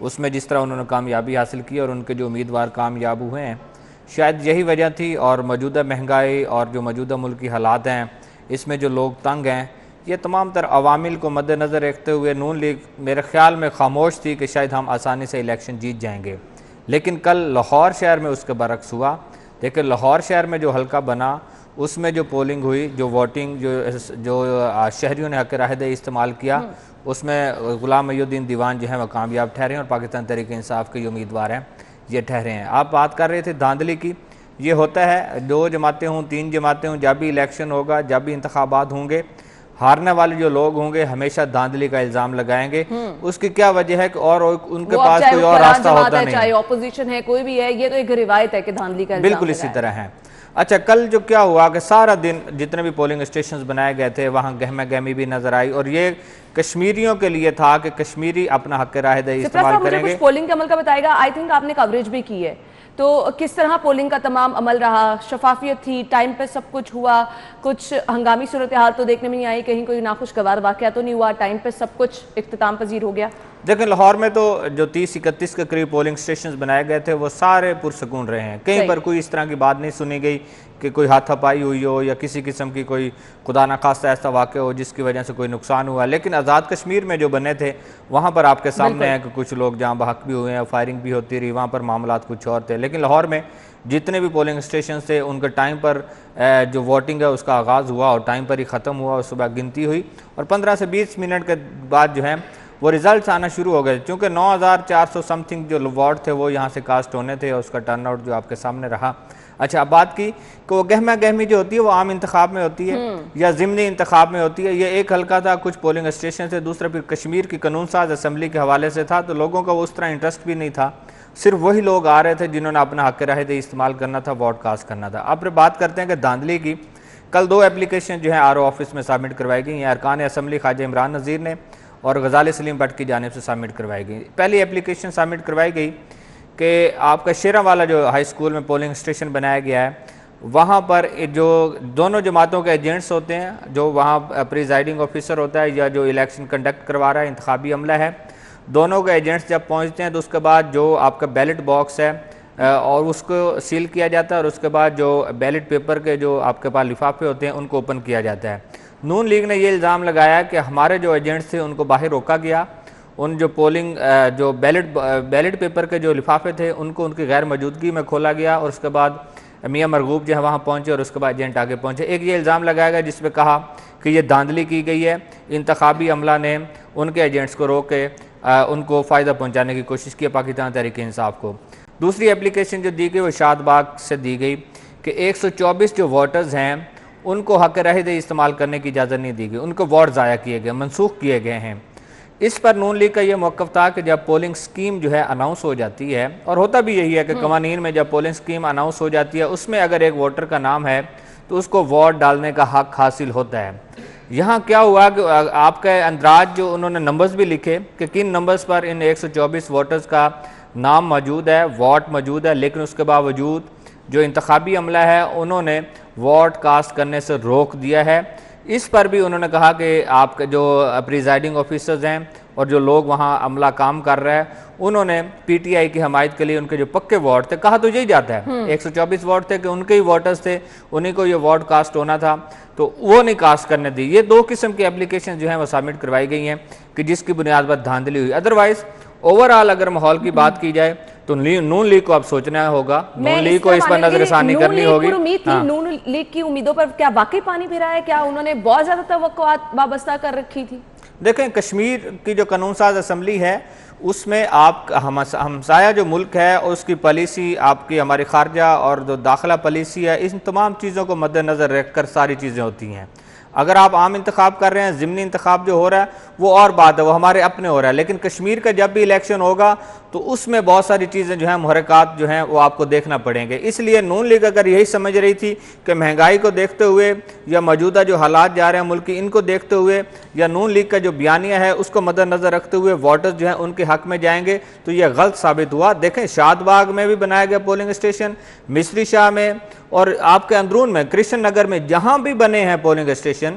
اس میں جس طرح انہوں نے کامیابی حاصل کی اور ان کے جو امیدوار کامیاب ہوئے ہیں، شاید یہی وجہ تھی. اور موجودہ مہنگائی اور جو موجودہ ملکی حالات ہیں اس میں جو لوگ تنگ ہیں، یہ تمام تر عوامل کو مد نظر رکھتے ہوئے نون لیگ میرے خیال میں خاموش تھی کہ شاید ہم آسانی سے الیکشن جیت جائیں گے. لیکن کل لاہور شہر میں اس کے برعکس ہوا. لیکن لاہور شہر میں جو حلقہ بنا اس میں جو پولنگ ہوئی، جو ووٹنگ جو شہریوں نے حق رائے دہی استعمال کیا، اس میں غلام محی الدین دیوان جو ہیں وہ کامیاب ٹھہرے ہیں اور پاکستان تحریک انصاف کے جو امیدوار ہیں یہ ٹھہرے ہیں. آپ بات کر رہے تھے دھاندلی کی. یہ ہوتا ہے 2 جماعتیں ہوں 3 جماعتیں ہوں، جب بھی الیکشن ہوگا، جب بھی انتخابات ہوں گے، ہارنے والے جو لوگ ہوں گے ہمیشہ دھاندلی کا الزام لگائیں گے. اس کی کیا وجہ ہے کہ اور ان کے پاس کوئی اور راستہ ہوتا نہیں، چاہے اپوزیشن ہے کوئی بھی ہے، یہ تو ایک روایت ہے کہ دھاندلی کا الزام بالکل اسی طرح ہے. اچھا، کل جو کیا ہوا کہ سارا دن جتنے بھی پولنگ اسٹیشنز بنائے گئے تھے وہاں گہمہ گہمی بھی نظر آئی، اور یہ کشمیریوں کے لیے تھا کہ کشمیری اپنا حق رائے دہی استعمال کریں گے. کچھ پولنگ کے عمل کا بتائے گا. آئی تھنک آپ نے کوریج بھی کی ہے، تو کس طرح پولنگ کا تمام عمل رہا؟ شفافیت تھی؟ ٹائم پہ سب کچھ ہوا؟ کچھ ہنگامی صورتحال تو دیکھنے میں نہیں آئی؟ کہیں کوئی ناخوشگوار واقعہ تو نہیں ہوا؟ ٹائم پہ سب کچھ اختتام پذیر ہو گیا؟ دیکھیں، لاہور میں تو جو 30-31 کے قریب پولنگ اسٹیشنز بنائے گئے تھے وہ سارے پرسکون رہے ہیں. کہیں پر کوئی اس طرح کی بات نہیں سنی گئی کہ کوئی ہاتھ ہپائی ہوئی ہو یا کسی قسم کی کوئی خدا نخواستہ ایسا واقعہ ہو جس کی وجہ سے کوئی نقصان ہوا. لیکن آزاد کشمیر میں جو بنے تھے وہاں پر آپ کے سامنے ہے کہ کچھ لوگ جہاں بحق بھی ہوئے ہیں، فائرنگ بھی ہوتی رہی، وہاں پر معاملات کچھ اور تھے. لیکن لاہور میں جتنے بھی پولنگ اسٹیشنز تھے ان کے ٹائم پر جو ووٹنگ ہے اس کا آغاز ہوا اور ٹائم پر ہی ختم ہوا، اور صبح گنتی ہوئی اور 15 سے 20 منٹ کے بعد جو ہے وہ ریزلٹس آنا شروع ہو گئے. چونکہ 9400 سم تھنگ جو ووٹ تھے وہ یہاں سے کاسٹ ہونے تھے اور اس کا ٹرن آؤٹ جو آپ کے سامنے رہا. اچھا، اب بات کی کہ وہ گہمہ گہمی جو ہوتی ہے وہ عام انتخاب میں ہوتی ہے یا ضمنی انتخاب میں ہوتی ہے. یہ ایک حلقہ تھا، کچھ پولنگ اسٹیشن سے، دوسرا پھر کشمیر کی قانون ساز اسمبلی کے حوالے سے تھا، تو لوگوں کا وہ اس طرح انٹرسٹ بھی نہیں تھا. صرف وہی لوگ آ رہے تھے جنہوں نے اپنا حق رائے دہی استعمال کرنا تھا، ووٹ کاسٹ کرنا تھا. اب بات کرتے ہیں کہ دھاندلی کی. کل 2 اپلیکیشن جو ہیں RO آفس میں سبمٹ کروائی گئی ہیں. ارکان اسمبلی خواجہ عمران نذیر نے اور غزالی سلیم بٹ کی جانب سے سبمٹ کروائی گئی. پہلی اپلیکیشن سبمٹ کروائی گئی کہ آپ کا شیراں والا جو ہائی اسکول میں پولنگ اسٹیشن بنایا گیا ہے وہاں پر جو دونوں جماعتوں کے ایجنٹس ہوتے ہیں، جو وہاں پریزائڈنگ آفیسر ہوتا ہے یا جو الیکشن کنڈکٹ کروا رہا ہے، انتخابی عملہ ہے، دونوں کے ایجنٹس جب پہنچتے ہیں تو اس کے بعد جو آپ کا بیلٹ باکس ہے اور اس کو سیل کیا جاتا ہے، اور اس کے بعد جو بیلٹ پیپر کے جو آپ کے پاس لفافے ہوتے ہیں ان کو اوپن کیا جاتا ہے. نون لیگ نے یہ الزام لگایا کہ ہمارے جو ایجنٹس تھے ان کو باہر روکا گیا، ان جو پولنگ جو بیلٹ پیپر کے جو لفافے تھے ان کو ان کی غیر موجودگی میں کھولا گیا، اور اس کے بعد میاں مرغوب جو ہے وہاں پہنچے اور اس کے بعد ایجنٹ آگے پہنچے. ایک یہ الزام لگایا گیا جس پہ کہا کہ یہ دھاندلی کی گئی ہے، انتخابی عملہ نے ان کے ایجنٹس کو روک کے ان کو فائدہ پہنچانے کی کوشش کی پاکستان تحریک انصاف کو. دوسری اپلیکیشن جو دی گئی وہ شاد باغ سے دی گئی کہ 124 جو ووٹرز ہیں ان کو حق رائے دہی استعمال کرنے کی اجازت نہیں دی گئی، ان کو ووٹ ضائع کیے گئے، منسوخ کیے گئے ہیں. اس پر نون لیگ کا یہ موقف تھا کہ جب پولنگ سکیم جو ہے اناؤنس ہو جاتی ہے، اور ہوتا بھی یہی ہے کہ قوانین میں جب پولنگ سکیم اناؤنس ہو جاتی ہے اس میں اگر ایک ووٹر کا نام ہے تو اس کو ووٹ ڈالنے کا حق حاصل ہوتا ہے. یہاں کیا ہوا کہ آپ کے اندراج جو انہوں نے نمبرز بھی لکھے کہ کن نمبرز پر ان 124 ووٹرز کا نام موجود ہے، ووٹ موجود ہے، لیکن اس کے باوجود جو انتخابی عملہ ہے انہوں نے ووٹ کاسٹ کرنے سے روک دیا ہے. اس پر بھی انہوں نے کہا کہ آپ کے جو پریزائڈنگ آفیسرز ہیں اور جو لوگ وہاں عملہ کام کر رہے ہیں انہوں نے پی ٹی آئی کی حمایت کے لیے ان کے جو پکے ووٹ تھے، کہا تو یہی جاتا ہے 124 ووٹ تھے کہ ان کے ہی ووٹرز تھے، انہیں کو یہ ووٹ کاسٹ ہونا تھا، تو وہ نہیں کاسٹ کرنے دی. یہ 2 قسم کی اپلیکیشن جو ہیں وہ سبمٹ کروائی گئی ہیں کہ جس کی بنیاد پر دھاندلی ہوئی. ادروائز اوورآل اگر ماحول کی بات کی جائے تو نون لیگ کو اب سوچنا ہوگا، نون لیگ کو اس پر نظر ثانی کرنی ہوگی. نون لیگ کی امیدوں پر کیا واقعی پانی پھرا ہے؟ کیا انہوں نے بہت زیادہ توقعات وابستہ کر رکھی تھی؟ دیکھیں، کشمیر کی جو قانون ساز اسمبلی ہے اس میں آپ ہمسایہ جو ملک ہے اس کی پالیسی، آپ کی ہماری خارجہ اور جو داخلہ پالیسی ہے، ان تمام چیزوں کو مد نظر رکھ کر ساری چیزیں ہوتی ہیں. اگر آپ عام انتخاب کر رہے ہیں، ضمنی انتخاب جو ہو رہا ہے وہ اور بات ہے، وہ ہمارے اپنے ہو رہا ہے. لیکن کشمیر کا جب بھی الیکشن ہوگا تو اس میں بہت ساری چیزیں جو ہیں، محرکات جو ہیں وہ آپ کو دیکھنا پڑیں گے. اس لیے نون لیگ اگر یہی سمجھ رہی تھی کہ مہنگائی کو دیکھتے ہوئے یا موجودہ جو حالات جا رہے ہیں ملک کی ان کو دیکھتے ہوئے یا نون لیگ کا جو بیانیہ ہے اس کو مد نظر رکھتے ہوئے ووٹرز جو ہیں ان کے حق میں جائیں گے تو یہ غلط ثابت ہوا. دیکھیں، شاد باغ میں بھی بنایا گیا پولنگ اسٹیشن، مصری شاہ میں اور آپ کے اندرون میں کرشن نگر میں جہاں بھی بنے ہیں پولنگ اسٹیشن،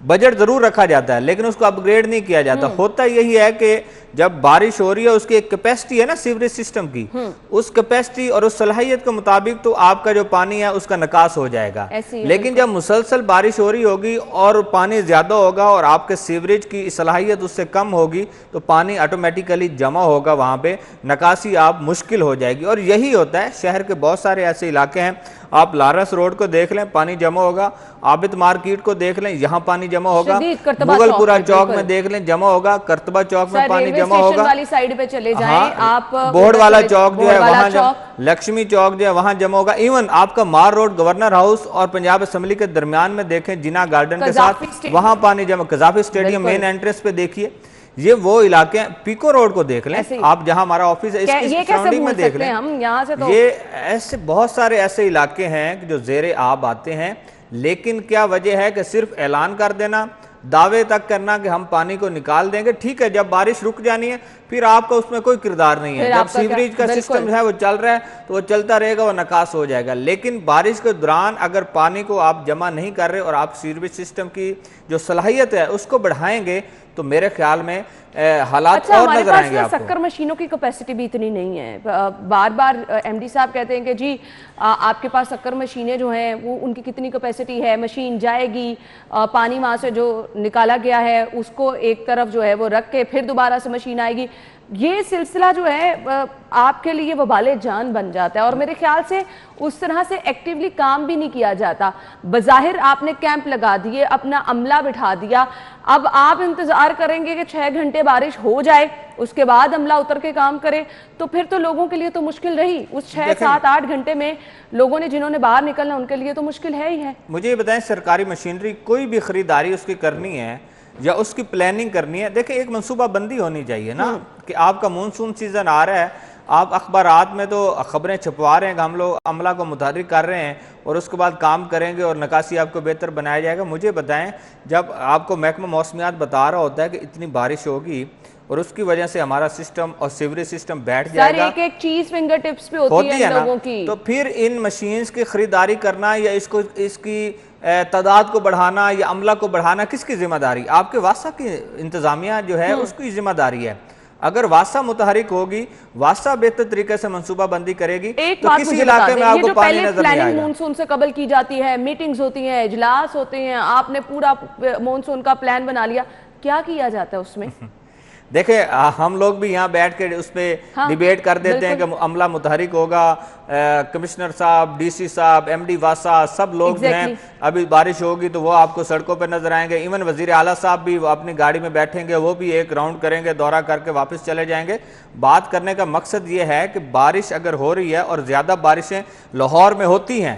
بجٹ ضرور رکھا جاتا ہے لیکن اس کو اپگریڈ نہیں کیا جاتا. ہوتا یہی ہے کہ جب بارش ہو رہی ہے اس کی ایک کیپیسٹی ہے نا سیوریج سسٹم کی, اس کیپیسٹی اور اس صلاحیت کے مطابق تو آپ کا جو پانی ہے اس کا نکاس ہو جائے گا. لیکن جب مسلسل بارش ہو رہی ہوگی اور پانی زیادہ ہوگا اور آپ کے سیوریج کی صلاحیت اس سے کم ہوگی تو پانی آٹومیٹیکلی جمع ہوگا, وہاں پہ نکاسی آپ مشکل ہو جائے گی. اور یہی ہوتا ہے, شہر کے بہت سارے ایسے علاقے ہیں, آپ لارنس روڈ کو دیکھ لیں پانی جمع ہوگا, عابد مارکیٹ کو دیکھ لیں یہاں پانی جمع ہوگا, مغل پورہ چوک میں دیکھ لیں جمع ہوگا, کرتبہ چوک میں پانی جمع ہوگا, والی سائیڈ پہ چلے جائیں آپ, بورڈ والا چوک جو ہے وہاں لکشمی چوک جو ہے وہاں جمع ہوگا. ایون آپ کا مار روڈ گورنر ہاؤس اور پنجاب اسمبلی کے درمیان میں دیکھیں جناح گارڈن کے ساتھ وہاں پانی جمع, قذافی اسٹیڈیم مین انٹرنس پہ دیکھیے, یہ وہ علاقے ہیں. پیکو روڈ کو دیکھ لیں آپ جہاں ہمارا آفس ہے, اس کی سراؤنڈنگ میں دیکھ لیں, یہ ایسے بہت سارے ایسے علاقے ہیں جو زیر آب آتے ہیں. لیکن کیا وجہ ہے کہ صرف اعلان کر دینا, دعوے تک کرنا کہ ہم پانی کو نکال دیں گے, ٹھیک ہے جب بارش رک جانی ہے پھر آپ کا اس میں کوئی کردار نہیں ہے. جب سیوریج کا سسٹم ہے وہ چل رہا ہے تو وہ چلتا رہے گا, وہ نکاس ہو جائے گا. لیکن بارش کے دوران اگر پانی کو آپ جمع نہیں کر رہے اور آپ سیوریج سسٹم کی جو صلاحیت ہے اس کو بڑھائیں گے تو میرے خیال میں حالات اور نظر آئیں گے آپ کو. شکر مشینوں کی کیپیسٹی بھی اتنی نہیں ہے. بار بار ایم ڈی صاحب کہتے ہیں کہ جی آپ کے پاس شکر مشینیں جو ہیں وہ ان کی کتنی کیپیسٹی ہے, مشین جائے گی, پانی وہاں سے جو نکالا گیا ہے اس کو ایک طرف جو ہے وہ رکھ کے پھر دوبارہ سے مشین آئے گی. یہ سلسلہ جو ہے آپ کے لیے وبال جان بن جاتا ہے اور میرے خیال سے اس طرح سے ایکٹیولی کام بھی نہیں کیا جاتا. بظاہر آپ نے کیمپ لگا دیے, اپنا عملہ بٹھا دیا, اب آپ انتظار کریں گے کہ 6 گھنٹے بارش ہو جائے اس کے بعد عملہ اتر کے کام کرے, تو پھر تو لوگوں کے لیے تو مشکل رہی. اس 6 7 8 گھنٹے میں لوگوں نے جنہوں نے باہر نکلنا ان کے لیے تو مشکل ہے ہی ہے. مجھے یہ بتائیں, سرکاری مشینری کوئی بھی خریداری اس کی کرنی ہے یا اس کی پلاننگ کرنی ہے, دیکھیں ایک منصوبہ بندی ہونی چاہیے نا کہ آپ کا مونسون سیزن آ رہا ہے, آپ اخبارات میں تو خبریں چھپوا رہے ہیں کہ ہم لوگ عملہ کو متحرک کر رہے ہیں اور اس کے بعد کام کریں گے اور نکاسی آپ کو بہتر بنایا جائے گا. مجھے بتائیں جب آپ کو محکمہ موسمیات بتا رہا ہوتا ہے کہ اتنی بارش ہوگی اور اس کی وجہ سے ہمارا سسٹم اور سیوریج سسٹم بیٹھ جائے گا, ایک چیز فنگر ٹپس پہ ہوتی ہے لوگوں کی, تو پھر ان مشینز کی خریداری کرنا یا اس کی تعداد کو بڑھانا یا عملہ کو بڑھانا کس کی ذمہ داری؟ آپ کے واسطہ کی انتظامیہ جو ہے اس کی ذمہ داری ہے. اگر واسطہ متحرک ہوگی, واسطہ بہتر طریقے سے منصوبہ بندی کرے گی تو کسی علاقے میں آپ کو پانی نظر نہیں آئے گا. مونسون سے قبل کی جاتی ہے, میٹنگز ہوتی ہیں, اجلاس ہوتے ہیں, آپ نے پورا مونسون کا پلان بنا لیا, کیا کیا جاتا ہے اس میں؟ دیکھیں ہم لوگ بھی یہاں بیٹھ کے اس پہ ڈیبیٹ کر دیتے ہیں کہ عملہ متحرک ہوگا, کمشنر صاحب, ڈی سی صاحب, ایم ڈی واسا سب لوگ ہیں, ابھی بارش ہوگی تو وہ آپ کو سڑکوں پہ نظر آئیں گے. ایون وزیر اعلیٰ صاحب بھی اپنی گاڑی میں بیٹھیں گے, وہ بھی ایک راؤنڈ کریں گے, دورہ کر کے واپس چلے جائیں گے. بات کرنے کا مقصد یہ ہے کہ بارش اگر ہو رہی ہے اور زیادہ بارشیں لاہور میں ہوتی ہیں,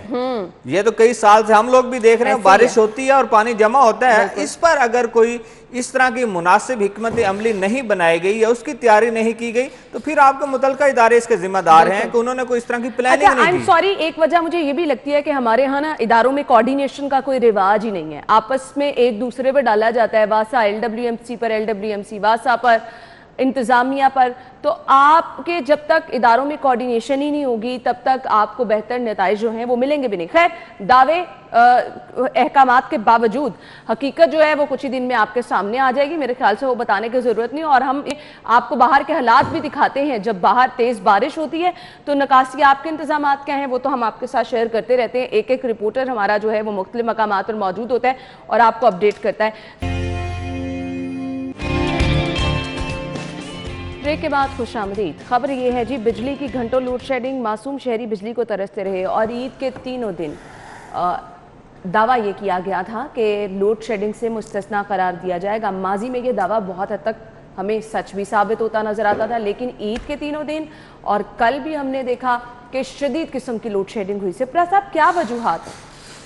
یہ تو کئی سال سے ہم لوگ بھی دیکھ رہے ہیں, بارش ہوتی ہے اور پانی جمع ہوتا ہے, اس پر اگر کوئی اس طرح کی مناسب حکمت عملی نہیں بنائی گئی یا اس کی تیاری نہیں کی گئی تو پھر آپ کے متعلقہ ادارے اس کے ذمہ دار ہیں کہ انہوں نے کوئی اس طرح کی پلاننگ نہیں کی. سوری, ایک وجہ مجھے یہ بھی لگتی ہے کہ ہمارے ہاں نا اداروں میں کوارڈینیشن کا کوئی رواج ہی نہیں ہے, آپس میں ایک دوسرے پہ ڈالا جاتا ہے, واسا LWMC پر, LWMC واسا پر, انتظامیہ پر. تو آپ کے جب تک اداروں میں کوارڈینیشن ہی نہیں ہوگی تب تک آپ کو بہتر نتائج جو ہیں وہ ملیں گے بھی نہیں. خیر, دعوے احکامات کے باوجود حقیقت جو ہے وہ کچھ ہی دن میں آپ کے سامنے آ جائے گی. میرے خیال سے وہ بتانے کی ضرورت نہیں, اور ہم آپ کو باہر کے حالات بھی دکھاتے ہیں. جب باہر تیز بارش ہوتی ہے تو نکاسی آپ کے انتظامات کیا ہیں وہ تو ہم آپ کے ساتھ شیئر کرتے رہتے ہیں. ایک ایک رپورٹر ہمارا جو ہے وہ مختلف مقامات پر موجود ہوتا ہے اور آپ کو اپڈیٹ کرتا ہے. بریک کے بعد خوش آمدید. خبر یہ ہے جی, بجلی کی گھنٹوں لوڈ شیڈنگ, معصوم شہری بجلی کو ترستے رہے اور عید کے تینوں دن دعویٰ یہ کیا گیا تھا کہ لوڈ شیڈنگ سے مستثنا قرار دیا جائے گا. ماضی میں یہ دعویٰ بہت حد تک ہمیں سچ بھی ثابت ہوتا نظر آتا تھا, لیکن عید کے تینوں دن اور کل بھی ہم نے دیکھا کہ شدید قسم کی لوڈ شیڈنگ ہوئی. سپرا صاحب, کیا وجوہات؟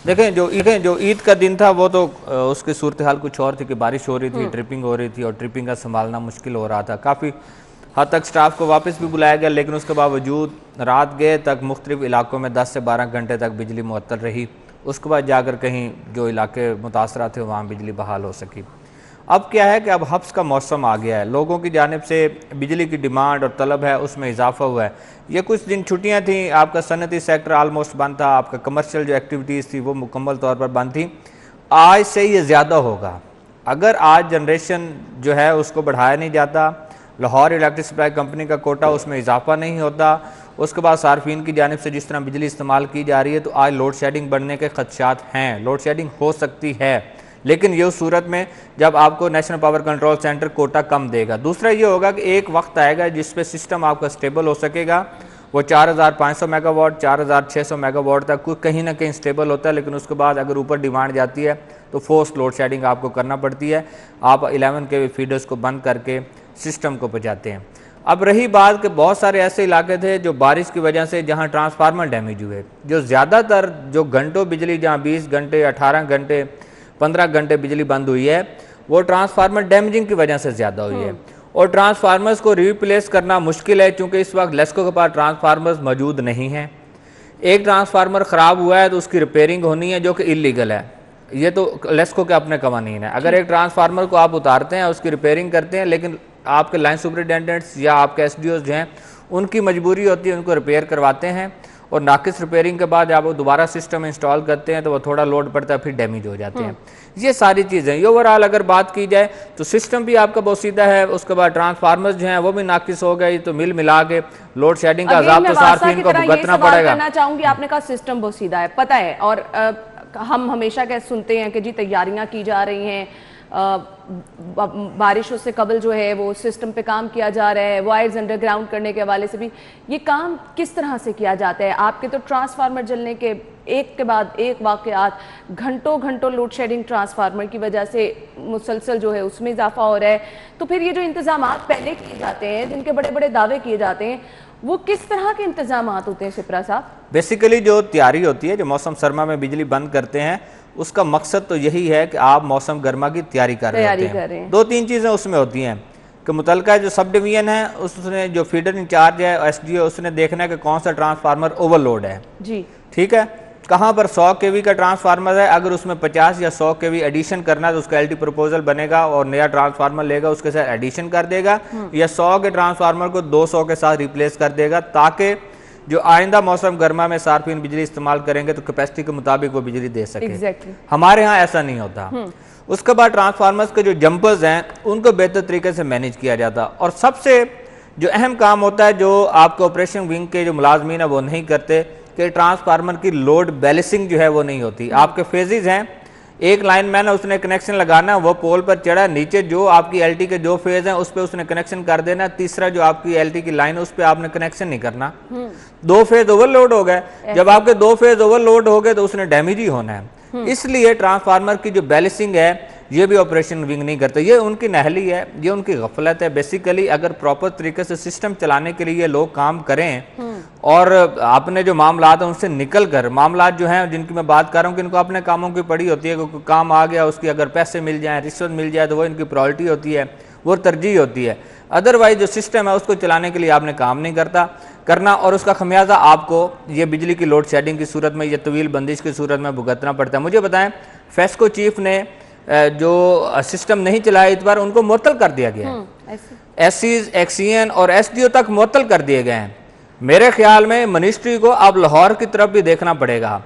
دیکھیں جو عید کا دن تھا وہ تو اس کی صورتحال کچھ اور تھی کہ بارش ہو رہی تھی, ٹرپنگ ہو رہی تھی اور ٹرپنگ کا سنبھالنا مشکل ہو رہا تھا. کافی حد تک سٹاف کو واپس بھی بلایا گیا, لیکن اس کے باوجود رات گئے تک مختلف علاقوں میں 10 سے 12 گھنٹے تک بجلی معطل رہی. اس کے بعد جا کر کہیں جو علاقے متاثرہ تھے وہاں بجلی بحال ہو سکی. اب کیا ہے کہ اب حبس کا موسم آ گیا ہے, لوگوں کی جانب سے بجلی کی ڈیمانڈ اور طلب ہے اس میں اضافہ ہوا ہے. یہ کچھ دن چھٹیاں تھیں, آپ کا صنعتی سیکٹر آلموسٹ بند تھا, آپ کا کمرشل جو ایکٹیویٹیز تھی وہ مکمل طور پر بند تھیں. آج سے یہ زیادہ ہوگا اگر آج جنریشن جو ہے اس کو بڑھایا نہیں جاتا، لاہور الیکٹرک سپلائی کمپنی کا کوٹا اس میں اضافہ نہیں ہوتا، اس کے بعد صارفین کی جانب سے جس طرح بجلی استعمال کی جا رہی ہے، تو آج لوڈ شیڈنگ بڑھنے کے خدشات ہیں، لوڈ شیڈنگ ہو سکتی ہے، لیکن یہ اس صورت میں جب آپ کو national power control centre quota کم دے گا۔ دوسرا یہ ہوگا کہ ایک وقت آئے گا جس پہ سسٹم آپ کا سٹیبل ہو سکے گا، وہ 4500 میگا واٹ 4600 میگا واٹ تک کہیں نہ کہیں سٹیبل ہوتا ہے، لیکن اس کے بعد اگر اوپر ڈیمانڈ جاتی ہے تو فورس لوڈ شیڈنگ آپ کو کرنا پڑتی ہے، آپ 11 کے فیڈرز کو بند کر کے سسٹم کو بچاتے ہیں۔ اب رہی بات کہ بہت سارے ایسے علاقے تھے جو بارش کی وجہ سے جہاں ٹرانسفارمر ڈیمیج ہوئے، جو زیادہ تر جو گھنٹوں بجلی جہاں 20 گھنٹے 18 گھنٹے 15 گھنٹے بجلی بند ہوئی ہے، وہ ٹرانسفارمر ڈیمیجنگ کی وجہ سے زیادہ ہوئی ہے، اور ٹرانسفارمرز کو ریپلیس کرنا مشکل ہے چونکہ اس وقت لیسکو کے پاس ٹرانسفارمرز موجود نہیں ہیں۔ ایک ٹرانسفارمر خراب ہوا ہے تو اس کی ریپیئرنگ ہونی ہے جو کہ اللیگل ہے، یہ تو لیسکو کے اپنے قوانین ہیں۔ اگر ایک ٹرانسفارمر کو آپ اتارتے ہیں، اس کی ریپیئرنگ کرتے ہیں، لیکن آپ کے لائن سپرنٹینڈنٹس یا آپ کے ایس ڈی اوز جو ہیں ان کی مجبوری ہوتی ہے ان کو ریپیئر کرواتے ہیں، اور ناقص ریپیئرنگ کے بعد جب وہ دوبارہ سسٹم انسٹال کرتے ہیں تو وہ تھوڑا لوڈ پڑتا ہے، پھر ڈیمیج ہو جاتے ہیں۔ یہ ساری چیزیں یہ اوورآل اگر بات کی جائے تو سسٹم بھی آپ کا بوسیدہ ہے، اس کے بعد ٹرانسفارمرز جو ہیں وہ بھی ناقص ہو گئے، تو مل ملا کے لوڈ شیڈنگ کا عذاب تو صارفین کو بھگتنا پڑے گا۔ کرنا چاہوں گی، آپ نے کہا سسٹم بوسیدہ ہے، پتہ ہے، اور ہم ہمیشہ سنتے ہیں کہ جی تیاریاں کی جا رہی ہیں، بارشوں سے قبل جو ہے وہ سسٹم پہ کام کیا جا رہا ہے، وائرز انڈر گراؤنڈ کرنے کے حوالے سے بھی یہ کام کس طرح سے کیا جاتا ہے؟ آپ کے تو ٹرانسفارمر جلنے کے ایک کے بعد ایک واقعات، گھنٹوں لوڈ شیڈنگ ٹرانسفارمر کی وجہ سے مسلسل جو ہے اس میں اضافہ ہو رہا ہے، تو پھر یہ جو انتظامات پہلے کیے جاتے ہیں جن کے بڑے بڑے دعوے کیے جاتے ہیں، وہ کس طرح کے انتظامات ہوتے ہیں سپرا صاحب؟ بیسیکلی جو تیاری ہوتی ہے، جو موسم سرما میں بجلی بند کرتے ہیں، اس کا مقصد تو یہی ہے کہ آپ موسم گرما کی تیاری کر رہے ہوتے ہیں۔ دو تین چیزیں اس میں ہوتی ہیں کہ متعلقہ جو سب ڈویژن ہے اس نے جو فیڈر انچارج ہے ایس ڈی او، اس نے دیکھنا ہے کہ کون سا ٹرانسفارمر اوور لوڈ ہے، جی ٹھیک ہے، کہاں پر 100 کے وی کا ٹرانسفارمر ہے، اگر اس میں 50 یا 100 کے وی ایڈیشن کرنا ہے تو اس کا ایل ٹی پروپوزل بنے گا اور نیا ٹرانسفارمر لے گا، اس کے ساتھ ایڈیشن کر دے گا، یا 100 کے ٹرانسفارمر کو 200 کے ساتھ ریپلیس کر دے گا، تاکہ جو آئندہ موسم گرما میں صارفین بجلی استعمال کریں گے تو کیپیسٹی کے مطابق وہ بجلی دے سکے۔ ہمارے ہاں ایسا نہیں ہوتا۔ اس کے بعد ٹرانسفارمرز کے جو جمپرز ہیں ان کو بہتر طریقے سے مینیج کیا جاتا، اور سب سے جو اہم کام ہوتا ہے جو آپ کے آپریشن ونگ کے جو ملازمین ہیں وہ نہیں کرتے کہ ٹرانسفارمر کی لوڈ بیلنسنگ جو ہے وہ نہیں ہوتی۔ آپ کے فیزز ہیں، ایک لائن مین ہے، اس نے کنیکشن لگانا، وہ پول پر چڑھا، نیچے جو آپ کی ایل ٹی کے جو فیز ہیں اس پہ اس نے کنیکشن کر دینا، تیسرا جو آپ کی ایل ٹی کی لائن ہے اس پہ آپ نے کنیکشن نہیں کرنا، 2 فیز اوور لوڈ ہو گئے۔ جب آپ کے 2 فیز اوور لوڈ ہو گئے تو اس نے ڈیمیج ہی ہونا ہے۔ اس لیے ٹرانسفارمر کی جو بیلنسنگ ہے یہ بھی آپریشن ونگ نہیں کرتے، یہ ان کی نہلی ہے، یہ ان کی غفلت ہے۔ بیسیکلی اگر پراپر طریقے سے سسٹم چلانے کے لیے یہ لوگ کام کریں اور اپنے جو معاملات ہیں ان سے نکل کر، معاملات جو ہیں جن کی میں بات کر رہا ہوں کہ ان کو اپنے کاموں کی پڑی ہوتی ہے، کوئی کام آ گیا اس کی اگر پیسے مل جائیں، رشوت مل جائے تو وہ ان کی پرائورٹی ہوتی ہے، وہ ترجیح ہوتی ہے۔ ادروائز جو سسٹم ہے اس کو چلانے کے لیے آپ نے کام نہیں کرنا، اور اس کا خمیازہ آپ کو یہ بجلی کی لوڈ شیڈنگ کی صورت میں، یہ طویل بندش کی صورت میں بھگتنا پڑتا ہے۔ مجھے بتائیں فیسکو چیف نے جو سسٹم نہیں چلایا اس بار ان کو معطل کر دیا گیا ہے، ایس سیز ایکسین اور ایس ڈی او تک معطل کر دیے گئے ہیں۔ میرے خیال میں منسٹری کو اب لاہور کی طرف بھی دیکھنا پڑے گا۔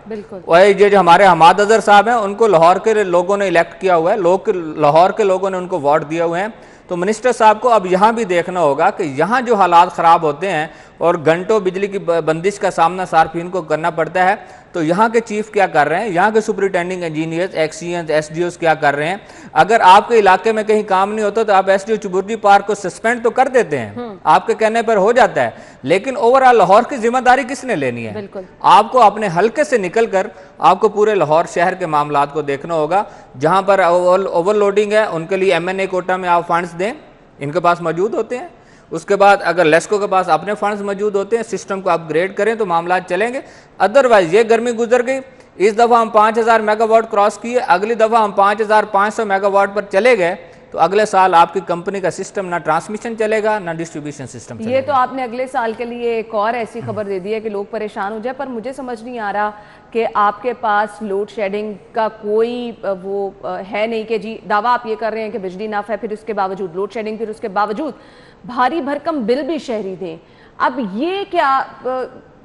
اور یہ جو ہمارے حماد اظہر صاحب ہیں ان کو لاہور کے لوگوں نے الیکٹ کیا ہوا ہے، لاہور کے لوگوں نے ان کو ووٹ دیا ہوئے ہیں، تو منسٹر صاحب کو اب یہاں بھی دیکھنا ہوگا کہ یہاں جو حالات خراب ہوتے ہیں اور گھنٹوں بجلی کی بندش کا سامنا صارفین کو کرنا پڑتا ہے، تو یہاں کے چیف کیا کر رہے ہیں، یہاں کے سپرنٹینڈنگ انجینئرز، ایکسینز، ایس ڈی اوز کیا کر رہے ہیں۔ اگر آپ کے علاقے میں کہیں کام نہیں ہوتا تو آپ ایس ڈی او چبردی پارک کو سسپینڈ تو کر دیتے ہیں، آپ کے کہنے پر ہو جاتا ہے، لیکن اوورآل لاہور کی ذمہ داری کس نے لینی ہے؟ آپ کو اپنے حلقے سے نکل کر آپ کو پورے لاہور شہر کے معاملات کو دیکھنا ہوگا۔ جہاں پر اوور لوڈنگ ہے ان کے لیے ایم این اے کوٹا میں آپ فنڈز دیں، ان کے پاس موجود ہوتے ہیں۔ اس کے بعد اگر لیسکو کے پاس اپنے فنڈز موجود ہوتے ہیں، سسٹم کو اپ گریڈ کریں تو معاملات چلیں گے۔ ادروائز یہ گرمی گزر گئی، اس دفعہ ہم 5000 میگا واٹ کراس کیے، اگلی دفعہ ہم 5500 میگا واٹ پر چلے گئے تو اگلے سال آپ کی کمپنی کا سسٹم نہ ٹرانسمیشن چلے گا نہ ڈسٹریبیوشن سسٹم چلے گا۔ یہ تو آپ نے اگلے سال کے لیے ایک اور ایسی خبر دے دی ہے کہ لوگ پریشان ہو جائے، پر مجھے سمجھ نہیں آ رہا کہ آپ کے پاس لوڈ شیڈنگ کا کوئی وہ ہے نہیں کہ جی دعویٰ آپ یہ کر رہے ہیں کہ بجلی نف ہے، پھر اس کے باوجود لوڈ شیڈنگ، پھر اس کے باوجود بھاری بھرکم بل بھی شہری دیں۔ اب یہ کیا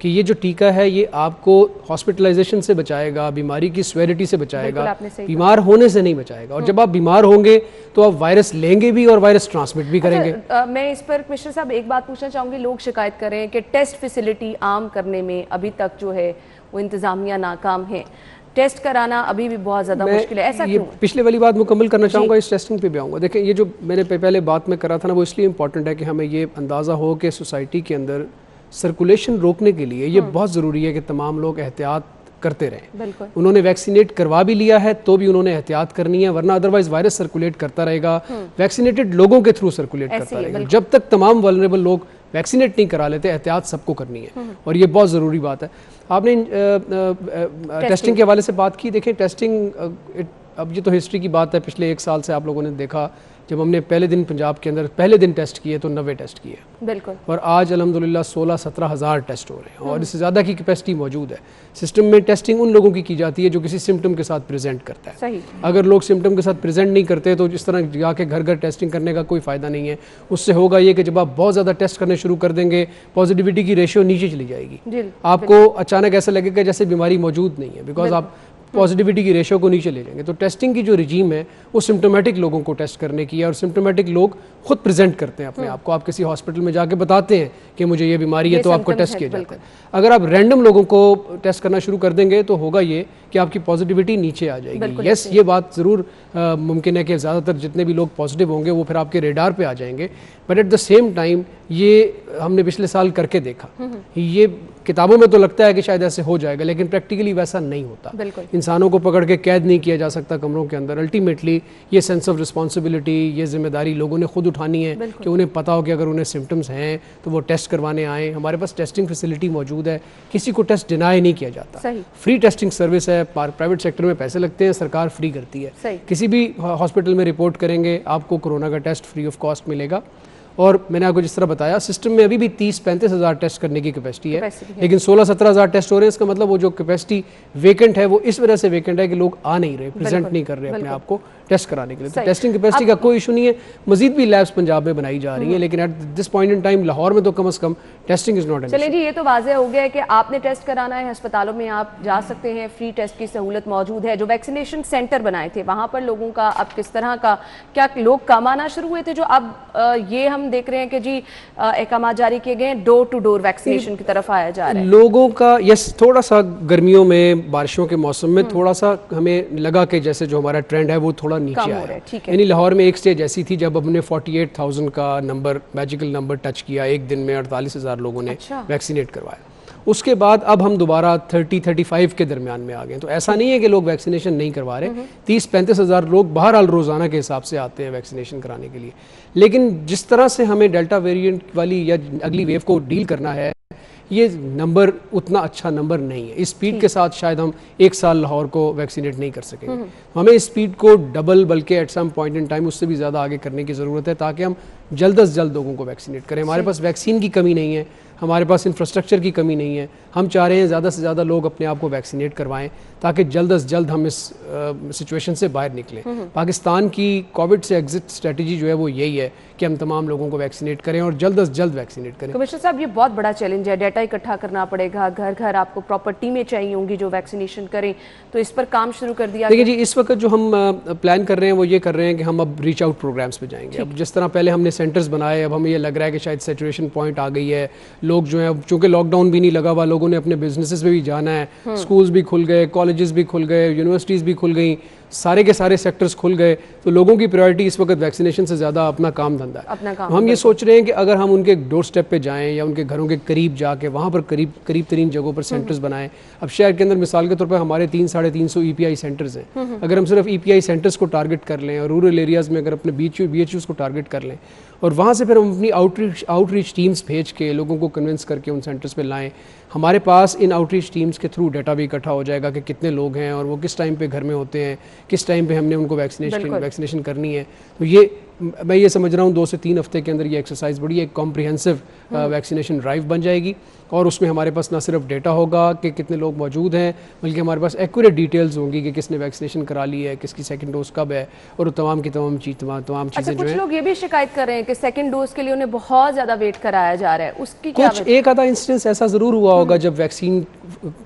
کہ یہ جو ٹیکہ ہے یہ آپ کو ہاسپٹلائزیشن سے بچائے گا, بیماری کی سویرٹی سے بچائے گا, بیمار ہونے سے نہیں بچائے گا. اور جب آپ بیمار ہوں گے تو آپ وائرس لیں گے بھی اور وائرس ٹرانسمٹ بھی کریں گے. میں اس پر کمشنر صاحب ایک بات پوچھنا چاہوں گی, لوگ شکایت کر رہے ہیں کہ ٹیسٹ فیسلٹی عام کرنے میں ابھی تک جو ہے وہ انتظامیہ ناکام ہے, ٹیسٹ کرانا ابھی بھی بہت زیادہ مشکل ہے, ایسا کیوں؟ پچھلے والی بات مکمل کرنا چاہوں گا, اس ٹیسٹنگ پہ بھی آؤں گا. دیکھیں یہ جو میں نے پہلے بات میں کرا تھا نا, وہ اس لیے امپورٹنٹ ہے کہ ہمیں یہ اندازہ ہو کہ سوسائٹی کے اندر سرکولیشن روکنے کے لیے یہ بہت ضروری ہے کہ تمام لوگ احتیاط کرتے رہیں. بالکل. انہوں نے ویکسینیٹ کروا بھی لیا ہے تو بھی انہوں نے احتیاط کرنی ہے, ورنہ ادروائز وائرس سرکولیٹ کرتا رہے گا, ویکسینیٹڈ لوگوں کے تھرو سرکولیٹ کرتا رہے گا. جب تک تمام ولنریبل لوگ ویکسینیٹ نہیں کرا لیتے, احتیاط سب کو کرنی ہے, اور یہ بہت ضروری بات ہے. آپ نے ٹیسٹنگ کے حوالے سے بات کی. دیکھیں ٹیسٹنگ, اب یہ تو ہسٹری کی بات ہے, پچھلے 1 سال سے آپ لوگوں نے دیکھا جب ہم نے پہلے دن پنجاب کے اندر پہلے دن ٹیسٹ کیے تو 90 ٹیسٹ کیے. بالکل. اور آج الحمدللہ 16-17 ہزار ٹیسٹ ہو رہے ہیں, اور اس سے زیادہ کی کیپیسٹی موجود ہے. سسٹم میں ٹیسٹنگ ان لوگوں کی جاتی ہے جو کسی سمٹم کے ساتھ پریزنٹ کرتا ہے. صحیح. اگر لوگ سمٹم کے ساتھ پریزنٹ نہیں کرتے تو اس طرح جا کے گھر گھر ٹیسٹنگ کرنے کا کوئی فائدہ نہیں ہے. اس سے ہوگا یہ کہ جب آپ بہت زیادہ ٹیسٹ کرنے شروع کر دیں گے, پازیٹیوٹی کی ریشیو نیچے چلی جائے گی. آپ کو اچانک ایسا لگے گا جیسے بیماری موجود نہیں ہے, بیکاز آپ پازیٹیوٹی کی ریشو کو نیچے لے جائیں گے. تو ٹیسٹنگ کی جو رجیم ہے وہ سمٹومیٹک لوگوں کو ٹیسٹ کرنے کی ہے, اور سمٹومیٹک لوگ خود پریزنٹ کرتے ہیں اپنے آپ کو. آپ کسی ہاسپٹل میں جا کے بتاتے ہیں کہ مجھے یہ بیماری ہے تو آپ کو ٹیسٹ کیا جاتا ہے. اگر آپ رینڈم لوگوں کو ٹیسٹ کرنا شروع کر دیں گے تو ہوگا یہ کہ آپ کی پازیٹیوٹی نیچے آ جائے گی. یس, یہ بات ضرور ممکن ہے کہ زیادہ تر جتنے بھی لوگ پازیٹیو ہوں گے وہ پھر آپ کے ریڈار پہ آ جائیں گے, but at the same time یہ ہم نے پچھلے سال کر کے دیکھا. یہ کتابوں میں تو لگتا ہے کہ شاید ایسے ہو جائے گا, لیکن پریکٹیکلی ویسا نہیں ہوتا. انسانوں کو پکڑ کے قید نہیں کیا جا سکتا کمروں کے اندر. الٹیمیٹلی یہ سینس آف رسپانسبلٹی, یہ ذمہ داری لوگوں نے خود اٹھانی ہے کہ انہیں پتہ ہو کہ اگر انہیں سمٹمز ہیں تو وہ ٹیسٹ کروانے آئیں. ہمارے پاس ٹیسٹنگ فیسلٹی موجود ہے, کسی کو ٹیسٹ ڈینائی نہیں کیا جاتا. فری ٹیسٹنگ سروس ہے, پرائیویٹ سیکٹر میں پیسے لگتے ہیں, سرکار فری کرتی ہے. کسی بھی ہاسپٹل میں رپورٹ کریں گے آپ کو کورونا کا ٹیسٹ فری آف کاسٹ ملے گا. اور میں نے آپ کو جس طرح بتایا سسٹم میں ابھی بھی 30-35 ہزار ٹیسٹ کرنے کی کیپیسٹی ہے, لیکن 16-17 ہزار ٹیسٹ ہو رہے ہیں. اس کا مطلب وہ جو کیپیسٹی ویکنٹ ہے وہ اس وجہ سے ویکنٹ ہے کہ لوگ آ نہیں رہے, پریزنٹ نہیں کر رہے اپنے آپ کو ٹیسٹ کرانے کے لیے. تو ٹیسٹنگ کیپیسٹی کا کوئی ایشو نہیں ہے. مزید بھی لیبس پنجاب میں بنائی جا رہی ہیں, لیکن at this point in time Lahore میں تو کم از کم testing is not an issue. چلیں جی, یہ تو واضح ہو گیا ہے کہ آپ نے ٹیسٹ کرانا ہے, ہسپتالوں میں آپ جا سکتے ہیں, فری ٹیسٹ کی سہولت موجود ہے. جو ویکسینیشن سینٹر بنائے تھے وہاں پر لوگوں کا اب کس طرح کا, کیا لوگ کم آنا شروع ہوئے تھے جو اب یہ ہم دیکھ رہے ہیں کہ جی احکامات جاری کیے گئے ہیں, ڈور ٹو ڈور ویکسینیشن کی طرف آیا جا رہا ہے لوگوں کا؟ یس, تھوڑا سا گرمیوں میں بارشوں کے موسم میں تھوڑا سا ہمیں لگا کہ جیسے جو ہمارا ٹرینڈ ہے وہ تھوڑا نیچے آیا. یعنی لاہور میں ایک سٹیج ایسی تھی جب ہم نے 48,000 کا نمبر, میجیکل نمبر ٹچ کیا, ایک دن میں 48,000 لوگوں نے ویکسینیٹ کروایا. اس کے بعد اب ہم دوبارہ 30-35 کے درمیان میں آ گئے. تو ایسا نہیں ہے کہ لوگ ویکسینیشن نہیں کروا رہے, 30-35 ہزار لوگ بہرحال روزانہ کے حساب سے آتے ہیں ویکسینیشن کرانے کے لیے. لیکن جس طرح سے ہمیں ڈیلٹا ویریئنٹ والی یا اگلی ویو کو ڈیل کرنا ہے, یہ نمبر اتنا اچھا نمبر نہیں ہے. اس سپیڈ کے ساتھ شاید ہم 1 سال لاہور کو ویکسینیٹ نہیں کر سکیں گے. ہمیں اس سپیڈ کو ڈبل, بلکہ at some point in time اس سے بھی زیادہ آگے کرنے کی ضرورت ہے, تاکہ ہم جلد از جلد لوگوں کو ویکسینیٹ کریں. ہمارے پاس ویکسین کی کمی نہیں ہے, ہمارے پاس انفراسٹرکچر کی کمی نہیں ہے. ہم چاہ رہے ہیں زیادہ سے زیادہ لوگ اپنے آپ کو ویکسینیٹ کروائیں تاکہ جلد از جلد ہم اس سچویشن سے باہر نکلیں. پاکستان کی کووڈ سے ایگزٹ اسٹریٹجی جو ہے وہ یہی ہے کہ ہم تمام لوگوں کو ویکسینیٹ کریں اور جلد از جلد ویکسینیٹ کریں. کمشنر صاحب, یہ بہت بڑا چیلنج ہے, ڈیٹا اکٹھا کرنا پڑے گا, گھر گھر آپ کو پراپر ٹیمیں چاہیے ہوں گی جو ویکسینیشن کریں, تو اس پر کام شروع کر دیا. دیکھیں جی, اس وقت جو ہم پلان کر رہے ہیں وہ یہ کر رہے ہیں کہ ہم اب ریچ آؤٹ پروگرامس پہ جائیں گے. اب جس طرح پہلے ہم نے سینٹرز بنائے, اب ہمیں یہ لگ رہا ہے کہ شاید سیچوریشن پوائنٹ آ گئی ہے. لوگ جو ہیں, چونکہ لاک ڈاؤن بھی نہیں لگا ہوا, لوگوں نے اپنے بزنسز پہ بھی جانا ہے, اسکولز بھی کھل گئے, کالجز بھی کھل گئے, یونیورسٹیز بھی کھل گئیں, سارے کے سارے سیکٹرز کھل گئے. تو لوگوں کی پرائرٹی اس وقت ویکسینیشن سے زیادہ اپنا کام دھندا ہے. ہم یہ سوچ رہے ہیں کہ اگر ہم ان کے ڈور سٹیپ پہ جائیں یا ان کے گھروں کے قریب جا کے وہاں پر قریب ترین جگہوں پر سینٹرز بنائیں. اب شہر کے اندر مثال کے طور پہ ہمارے 300-350 ای پی آئی سینٹرز ہیں. اگر ہم صرف ای پی آئی سینٹرز کو ٹارگٹ کر لیں اور رورل ایریاز میں اگر اپنے بی ایچ یوز کو ٹارگٹ کر لیں اور وہاں سے پھر ہم اپنی آؤٹ ریچ ٹیمز بھیج کے لوگوں کو کنونس کر کے ان سینٹرز پہ لائیں, ہمارے پاس ان آؤٹ ریچ ٹیمز کے تھرو ڈیٹا بھی اکٹھا ہو جائے گا کہ کتنے لوگ ہیں اور وہ کس ٹائم پہ گھر میں ہوتے ہیں, کس ٹائم پہ ہم نے ان کو ویکسینیشن کرنی ہے. تو یہ میں یہ سمجھ رہا ہوں 2 سے 3 ہفتے کے اندر یہ ایکسرسائز بڑی ایک کمپریہنسو ویکسینیشن ڈرائیو بن جائے گی, اور اس میں ہمارے پاس نہ صرف ڈیٹا ہوگا کہ کتنے لوگ موجود ہیں, بلکہ ہمارے پاس ایکوریٹ ڈیٹیلز ہوں گی کہ کس نے ویکسینیشن کرا لی ہے, کس کی سیکنڈ ڈوز کب ہے, اور تمام کی تمام چیزیں جو ہیں. کچھ لوگ یہ بھی شکایت کر رہے ہیں کہ سیکنڈ ڈوز کے لیے انہیں بہت زیادہ ویٹ کرایا جا رہا ہے, اس کی کیا کچھ ایک آدھا انسٹنس ایسا ضرور ہوا ہوگا جب ویکسین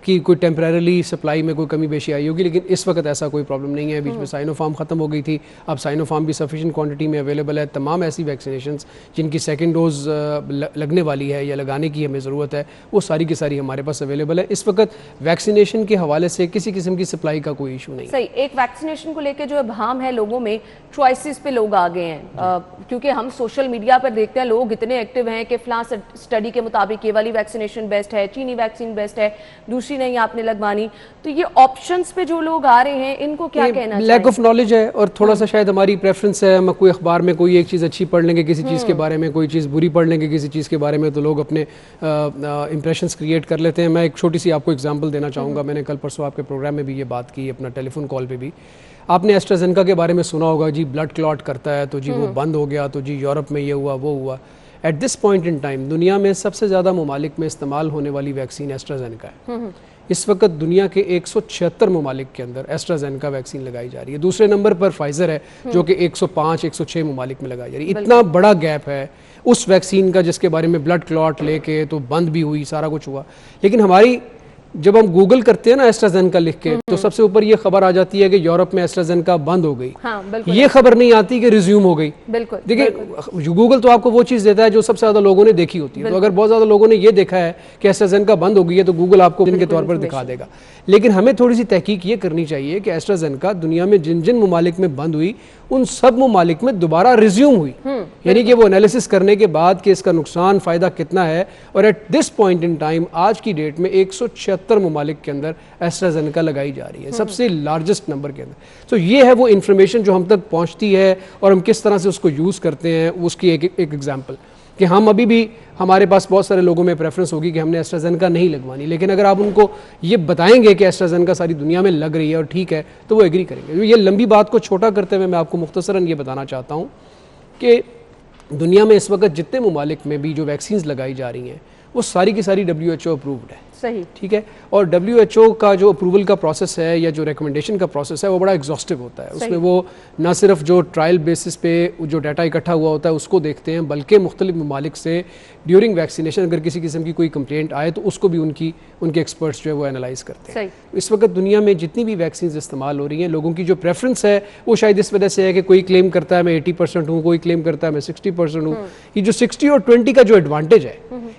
کی کوئی ٹیمپریرلی سپلائی میں کوئی کمی بیشی آئی ہوگی, لیکن اس وقت ایسا کوئی پرابلم نہیں ہے. بیچ میں سائنو فارم ختم ہو گئی تھی, اب سائنو فارم بھی سفیشینٹ کوانٹٹی میں اویلیبل ہے. تمام ایسی ویکسینیشنز جن کی سیکنڈ ڈوز لگنے والی ہے یا لگانے کی ہمیں ضرورت ہے, وہ ساری کی ساری ہمارے پاس اویلیبل ہے. اس وقت ویکسینیشن کے حوالے سے کسی قسم کی سپلائی کا کوئی ایشو نہیں. صحیح. ایک ویکسینیشن کو لے کے جو ابہام ہے لوگوں میں, چوائسز پہ لوگ آگے ہیں, کیونکہ ہم سوشل میڈیا پر دیکھتے ہیں لوگ اتنے ایکٹیو ہیں کہ فلاں اسٹڈی کے مطابق یہ والی ویکسینیشن بیسٹ ہے, چینی ویکسین بیسٹ ہے, دوسری نہیں آپ نے لگوانی. تو یہ آپشنز پہ جو لوگ آ رہے ہیں ان کو کیا کہنا چاہیے؟ لیک آف نالج ہے, اور تھوڑا سا شاید ہماری پریفرنس ہے. ہم کوئی اخبار میں کوئی ایک چیز اچھی پڑھ لیں گے کسی چیز کے بارے میں, کوئی چیز بری پڑھ لیں گے کسی چیز کے بارے میں, تو لوگ اپنے امپریشنز کریٹ کر لیتے ہیں. میں ایک چھوٹی سی آپ کو ایگزامپل دینا چاہوں گا. میں نے کل پرسوں آپ کے پروگرام میں بھی یہ بات کی, اپنا ٹیلی فون کال پہ بھی. آپ نے ایسٹرازینیکا کے بارے میں سنا ہوگا, جی بلڈ کلاٹ کرتا ہے, تو جی وہ بند ہو گیا, تو جی یورپ میں یہ ہوا وہ ہوا. At this point in time دنیا میں سب سے زیادہ ممالک میں استعمال ہونے والی ویکسین ایسٹرازینیکا ہے. اس وقت دنیا کے 176 ممالک کے اندر ایسٹرازینیکا ویکسین لگائی جا رہی ہے. دوسرے نمبر پر فائزر ہے جو کہ 105-106 ممالک میں لگائی جا رہی ہے. اتنا بڑا گیپ ہے اس ویکسین کا جس کے بارے میں بلڈ کلاٹ لے کے تو بند بھی ہوئی, سارا کچھ ہوا. لیکن ہماری جب ہم گوگل کرتے ہیں نا ایسٹرازینیکا لکھ کے, تو سب سے اوپر یہ خبر آ جاتی ہے کہ یورپ میں ایسٹرازینیکا بند ہو گئی. یہ خبر نہیں آتی کہ ریزیوم ہو گئی. دیکھیں گوگل تو آپ کو وہ چیز دیتا ہے جو سب سے زیادہ لوگوں نے دیکھی ہوتی ہے. تو اگر بہت زیادہ لوگوں نے یہ دیکھا ہے کہ ایسٹرازینیکا بند ہو گئی ہے تو گوگل آپ کو ان کے طور پر دکھا دے گا. لیکن ہمیں تھوڑی سی تحقیق یہ کرنی چاہیے کہ ایسٹرازینیکا دنیا میں جن جن ممالک میں بند ہوئی ان سب ممالک میں دوبارہ ریزیوم ہوئی. یعنی کہ وہ انالیسس کرنے کے بعد کہ اس کا نقصان فائدہ کتنا ہے. اور at this point in time آج کی ڈیٹ میں 176 ممالک کے اندر ایسٹرازینیکا لگائی جا رہی ہے, سب سے لارجسٹ نمبر کے اندر. تو یہ ہے وہ انفارمیشن جو ہم تک پہنچتی ہے اور ہم کس طرح سے اس کو یوز کرتے ہیں. اس کی ایک ایگزامپل کہ ہم ابھی بھی ہمارے پاس بہت سارے لوگوں میں پریفرنس ہوگی کہ ہم نے ایسٹرازینیکا نہیں لگوانی, لیکن اگر آپ ان کو یہ بتائیں گے کہ ایسٹرازینیکا ساری دنیا میں لگ رہی ہے اور ٹھیک ہے تو وہ ایگری کریں گے. یہ لمبی بات کو چھوٹا کرتے ہوئے میں آپ کو مختصراً یہ بتانا چاہتا ہوں کہ دنیا میں اس وقت جتنے ممالک میں بھی جو ویکسینز لگائی جا رہی ہیں وہ ساری کی ساری WHO اپرووڈ ہے. صحیح, ٹھیک ہے. اور WHO کا جو اپروول کا پروسیس ہے یا جو ریکمنڈیشن کا پروسیس ہے وہ بڑا ایگزاسٹو ہوتا ہے. اس میں وہ نہ صرف جو ٹرائل بیسس پہ جو ڈیٹا اکٹھا ہوا ہوتا ہے اس کو دیکھتے ہیں, بلکہ مختلف ممالک سے ڈیورنگ ویکسینیشن اگر کسی قسم کی کوئی کمپلینٹ آئے تو اس کو بھی ان کے ایکسپرٹس جو ہے وہ انالائز کرتے ہیں. اس وقت دنیا میں جتنی بھی ویکسینز استعمال ہو رہی ہیں لوگوں کی جو پریفرنس ہے وہ شاید اس وجہ سے ہے کہ کوئی کلیم کرتا ہے میں 80% ہوں, کوئی کلیم کرتا ہے میں 60% ہوں. یہ جو 60 اور 20 کا جو ایڈوانٹیج ہے